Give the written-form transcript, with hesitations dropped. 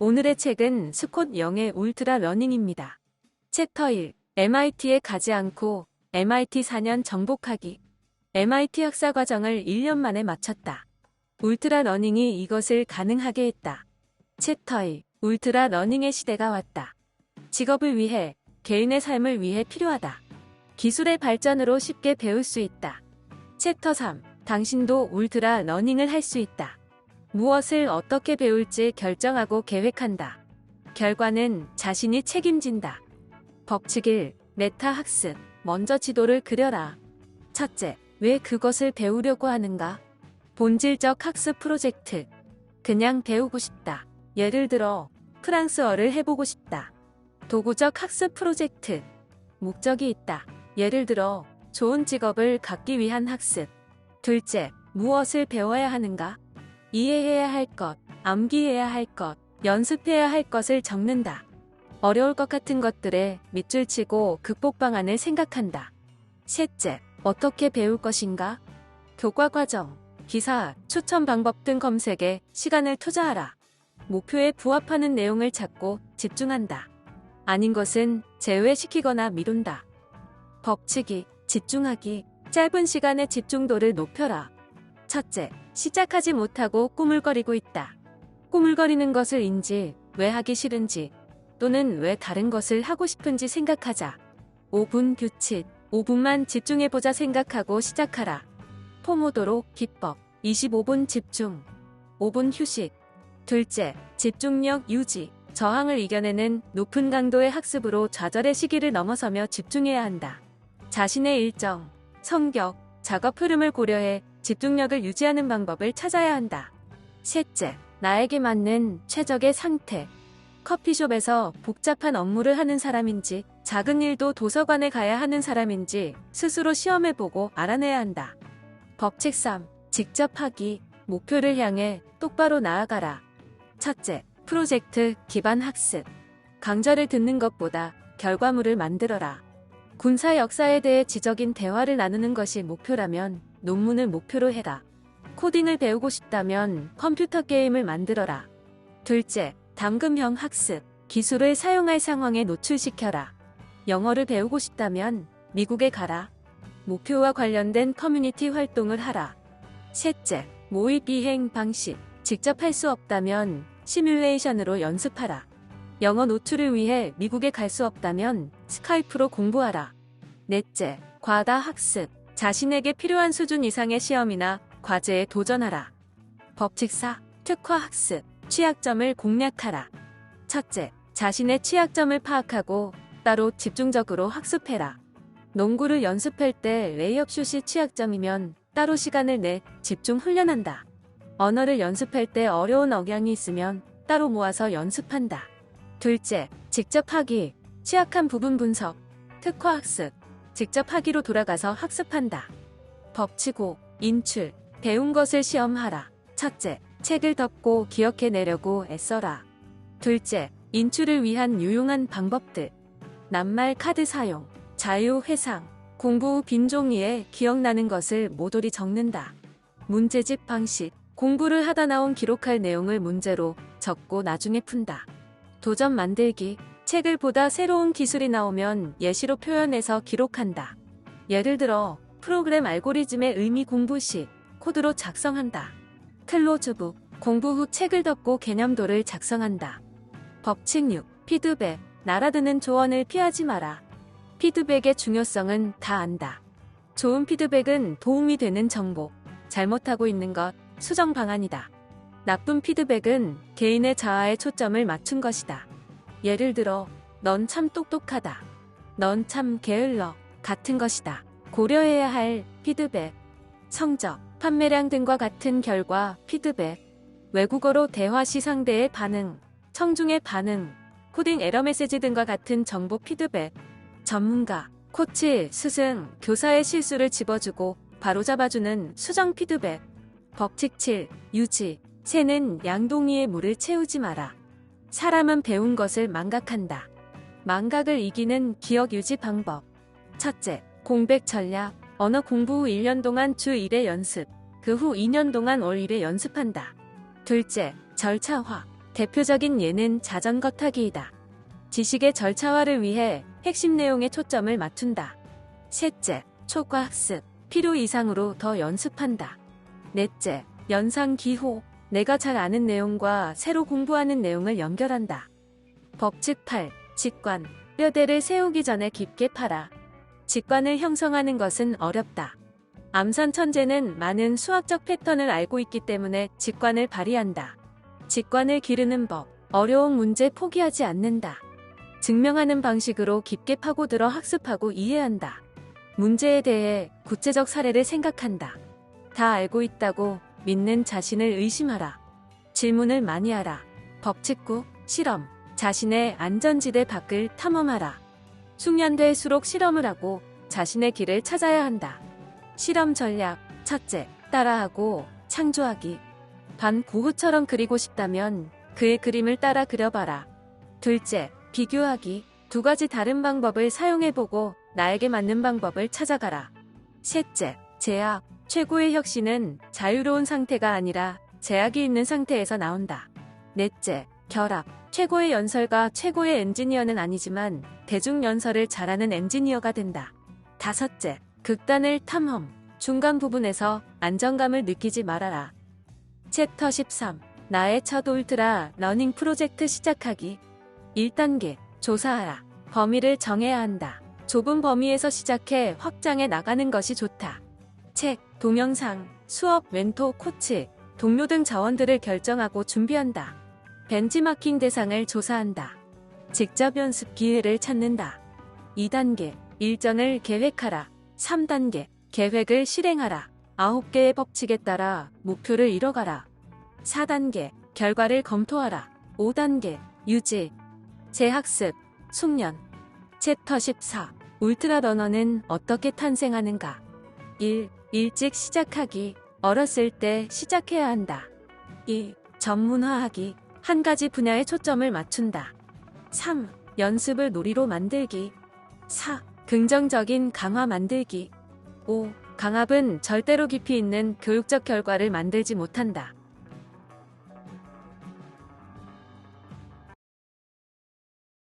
오늘의 책은 스콧 영의 울트라 러닝입니다. 챕터 1. MIT에 가지 않고 MIT 4년 정복하기. MIT 학사 과정을 1년 만에 마쳤다. 울트라 러닝이 이것을 가능하게 했다. 챕터 2. 울트라 러닝의 시대가 왔다. 직업을 위해, 개인의 삶을 위해 필요하다. 기술의 발전으로 쉽게 배울 수 있다. 챕터 3. 당신도 울트라 러닝을 할 수 있다. 무엇을 어떻게 배울지 결정하고 계획한다. 결과는 자신이 책임진다. 법칙 1. 메타 학습. 먼저 지도를 그려라. 첫째, 왜 그것을 배우려고 하는가? 본질적 학습 프로젝트. 그냥 배우고 싶다. 예를 들어, 프랑스어를 해보고 싶다. 도구적 학습 프로젝트. 목적이 있다. 예를 들어, 좋은 직업을 갖기 위한 학습. 둘째, 무엇을 배워야 하는가? 이해해야 할 것, 암기해야 할 것, 연습해야 할 것을 적는다. 어려울 것 같은 것들에 밑줄 치고 극복 방안을 생각한다. 셋째, 어떻게 배울 것인가? 교과 과정, 기사, 추천 방법 등 검색에 시간을 투자하라. 목표에 부합하는 내용을 찾고 집중한다. 아닌 것은 제외시키거나 미룬다. 법칙 2. 집중하기. 짧은 시간에 집중도를 높여라. 첫째, 시작하지 못하고 꾸물거리고 있다. 꾸물거리는 것을 인지, 왜 하기 싫은지, 또는 왜 다른 것을 하고 싶은지 생각하자. 5분 규칙. 5분만 집중해보자 생각하고 시작하라. 포모도로 기법. 25분 집중. 5분 휴식. 둘째, 집중력 유지. 저항을 이겨내는 높은 강도의 학습으로 좌절의 시기를 넘어서며 집중해야 한다. 자신의 일정, 성격, 작업 흐름을 고려해 집중력을 유지하는 방법을 찾아야 한다. 셋째, 나에게 맞는 최적의 상태. 커피숍에서 복잡한 업무를 하는 사람인지, 작은 일도 도서관에 가야 하는 사람인지 스스로 시험해보고 알아내야 한다. 법칙 3. 직접 하기. 목표를 향해 똑바로 나아가라. 첫째, 프로젝트 기반 학습. 강좌를 듣는 것보다 결과물을 만들어라. 군사 역사에 대해 지적인 대화를 나누는 것이 목표라면 논문을 목표로 해라. 코딩을 배우고 싶다면 컴퓨터 게임을 만들어라. 둘째, 담금형 학습. 기술을 사용할 상황에 노출시켜라. 영어를 배우고 싶다면 미국에 가라. 목표와 관련된 커뮤니티 활동을 하라. 셋째, 모의 비행 방식. 직접 할 수 없다면 시뮬레이션으로 연습하라. 영어 노출을 위해 미국에 갈 수 없다면 스카이프로 공부하라. 넷째, 과다 학습. 자신에게 필요한 수준 이상의 시험이나 과제에 도전하라. 법칙 4. 특화 학습. 취약점을 공략하라. 첫째, 자신의 취약점을 파악하고 따로 집중적으로 학습해라. 농구를 연습할 때 레이업 슛이 취약점이면 따로 시간을 내 집중 훈련한다. 언어를 연습할 때 어려운 억양이 있으면 따로 모아서 연습한다. 둘째, 직접 하기. 취약한 부분 분석. 특화 학습. 직접 하기로 돌아가서 학습한다. 법칙 5. 인출. 배운 것을 시험하라. 첫째, 책을 덮고 기억해내려고 애써라. 둘째, 인출을 위한 유용한 방법들. 낱말 카드 사용. 자유 회상. 공부 후 빈 종이에 기억나는 것을 모조리 적는다. 문제집 방식. 공부를 하다 나온 기록할 내용을 문제로 적고 나중에 푼다. 도전 만들기. 책을 보다 새로운 기술이 나오면 예시로 표현해서 기록한다. 예를 들어 프로그램 알고리즘의 의미 공부 시 코드로 작성한다. 클로즈북. 공부 후 책을 덮고 개념도를 작성한다. 법칙 6. 피드백. 날아드는 조언을 피하지 마라. 피드백의 중요성은 다 안다. 좋은 피드백은 도움이 되는 정보, 잘못하고 있는 것, 수정 방안이다. 나쁜 피드백은 개인의 자아에 초점을 맞춘 것이다. 예를 들어, 넌 참 똑똑하다. 넌 참 게을러. 같은 것이다. 고려해야 할 피드백. 성적, 판매량 등과 같은 결과 피드백. 외국어로 대화 시 상대의 반응, 청중의 반응, 코딩 에러 메시지 등과 같은 정보 피드백. 전문가, 코치, 스승, 교사의 실수를 집어주고 바로잡아주는 수정 피드백. 법칙 7. 유지. 새는 양동이에 물을 채우지 마라. 사람은 배운 것을 망각한다. 망각을 이기는 기억 유지 방법. 첫째, 공백 전략. 언어 공부 후 1년 동안 주 1회 연습. 그 후 2년 동안 월 1회 연습한다. 둘째, 절차화. 대표적인 예는 자전거 타기이다. 지식의 절차화를 위해 핵심 내용에 초점을 맞춘다. 셋째, 초과 학습. 필요 이상으로 더 연습한다. 넷째, 연상 기호. 내가 잘 아는 내용과 새로 공부하는 내용을 연결한다. 법칙 8. 직관. 뼈대를 세우기 전에 깊게 파라. 직관을 형성하는 것은 어렵다. 암산 천재는 많은 수학적 패턴을 알고 있기 때문에 직관을 발휘한다. 직관을 기르는 법. 어려운 문제 포기하지 않는다. 증명하는 방식으로 깊게 파고들어 학습하고 이해한다. 문제에 대해 구체적 사례를 생각한다. 다 알고 있다고 믿는 자신을 의심하라. 질문을 많이 하라. 법칙 9. 실험. 자신의 안전지대 밖을 탐험하라. 숙련될수록 실험을 하고 자신의 길을 찾아야 한다. 실험 전략. 첫째, 따라하고 창조하기. 반 고흐처럼 그리고 싶다면 그의 그림을 따라 그려봐라. 둘째, 비교하기. 두 가지 다른 방법을 사용해보고 나에게 맞는 방법을 찾아가라. 셋째, 제약. 최고의 혁신은 자유로운 상태가 아니라 제약이 있는 상태에서 나온다. 넷째, 결합. 최고의 연설가 최고의 엔지니어는 아니지만 대중연설을 잘하는 엔지니어가 된다. 다섯째, 극단을 탐험. 중간 부분에서 안정감을 느끼지 말아라. 챕터 13. 나의 첫 울트라 러닝 프로젝트 시작하기. 1단계, 조사하라. 범위를 정해야 한다. 좁은 범위에서 시작해 확장해 나가는 것이 좋다. 책, 동영상, 수업, 멘토, 코치, 동료 등 자원들을 결정하고 준비한다. 벤치마킹 대상을 조사한다. 직접 연습 기회를 찾는다. 2단계, 일정을 계획하라. 3단계, 계획을 실행하라. 9개의 법칙에 따라 목표를 이뤄가라. 4단계, 결과를 검토하라. 5단계, 유지, 재학습, 숙련. 챕터 14. 울트라 러너는 어떻게 탄생하는가? 1. 일찍 시작하기. 어렸을 때 시작해야 한다. 2. 전문화하기. 한 가지 분야에 초점을 맞춘다. 3. 연습을 놀이로 만들기. 4. 긍정적인 강화 만들기. 5. 강압은 절대로 깊이 있는 교육적 결과를 만들지 못한다.